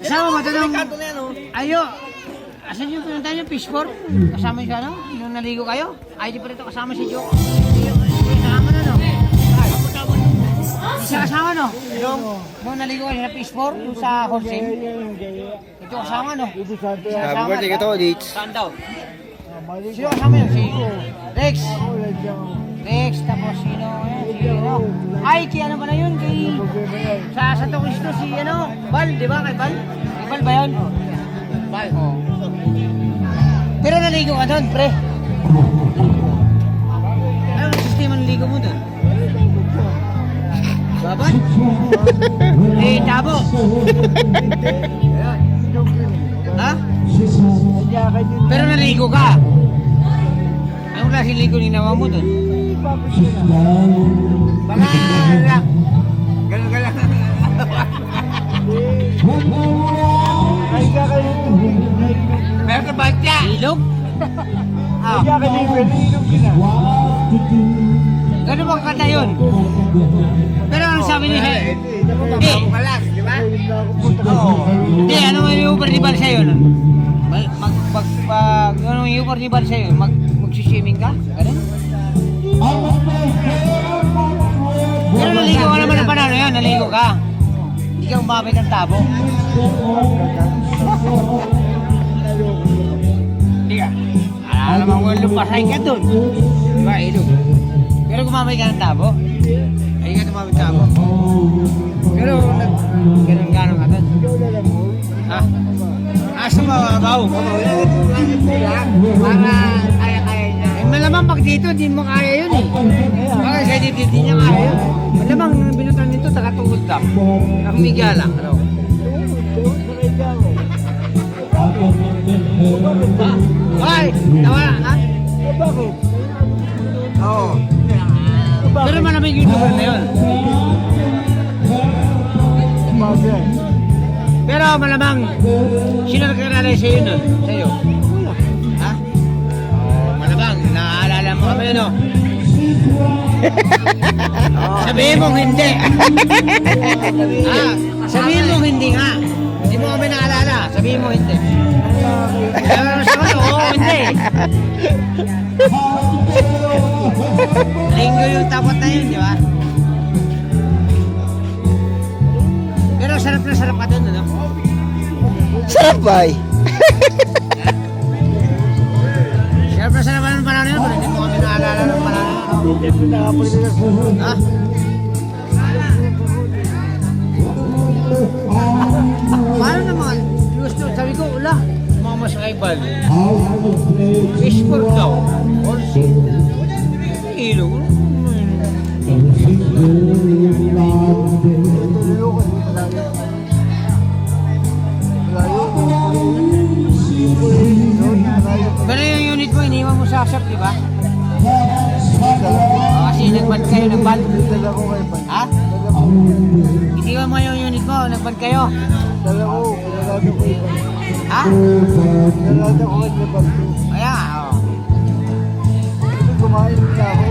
Kasama mo ito nung... Ayo. Asan yung pinunta niyo? Fishport? Kasama yung ano? Nung naligo kayo? Ay, di pa rito kasama si Joke. Kasama na, no? Di siya kasama, no? Nung naligo kayo sa Fishport, yung sa Holcim. Ito kasama, no? Happy birthday ka to, Ditch. Saan daw? Sino kasama yun? Si Rex. Rex, tapos sino? Sino? Ay, kaya ano ba na yun? Sa Santo Cristo, si ano? Bal, di ba? Kay Bal? Kay Bal ba yun? Bal. Oh. Pero naligo ka doon, pre. Ano ang sistema ng ligo mo doon? Baban? Eh, tabo. Ha? Pero naligo ka. Anong klaseng ligo ninawa mo doon? Baka ganun-ganun. Meron ka ba siya? Ilog? Ah. Gano'n bang kata yun? Pero ano sabi niya? Hindi, ano yung Uber ni Bar sa'yo? Ano yung Uber ni Bar sa'yo? Mag-swimming ka? Gano'n? Pero naligo ka naman ng panalo yan, naligo ka. Hindi ka umabit ng tabo. Hindi ka. Alam mo kung lupasay ka dun. Diba, ilog. Pero gumamay ka ng tabo. Ay ka tumamay ng tabo. Pero ganun-ganun ka dun. Ha? Asa mababaw? Para kaya-kaya niya. Eh, malamang pag dito, di mo kaya yun eh. Baka sa dito, di niya kaya yun. Malamang binutan nito, takatungkod lang. Nakumiga lang. Ano? Ay! Tawa na, ha? Bakit? Oo. Pero malamig yung lugar na yun. Bakit? Pero malamang, sino nagkakala sa'yo nun? Sa'yo? Ha? Malamang, naaalala mo kami, no? Sabihin mong hindi. Sabihin mong hindi nga. Hindi mo kami naalala. Sabihin mo hindi. Oo, hindi. Linggo yung tapot na yun, di ba? Pero sarap na sarap ka doon, ano? Sarap ba eh? Sarap na sarap ka ng panahon yun. Hindi mo kami naalala ng panahon yun. Ha? Paano naman? Gusto, sabi ko, ula. Mama sa kaibal. Fishport daw. Ilo. Pero yung unit mo, iniwan mo sa shop, di ba? Kasi nag-band kayo, nag-band. Ha? Iniwan mo yung unit mo, nag-band kayo. Ha? Kaya, oo. Kumain na ako.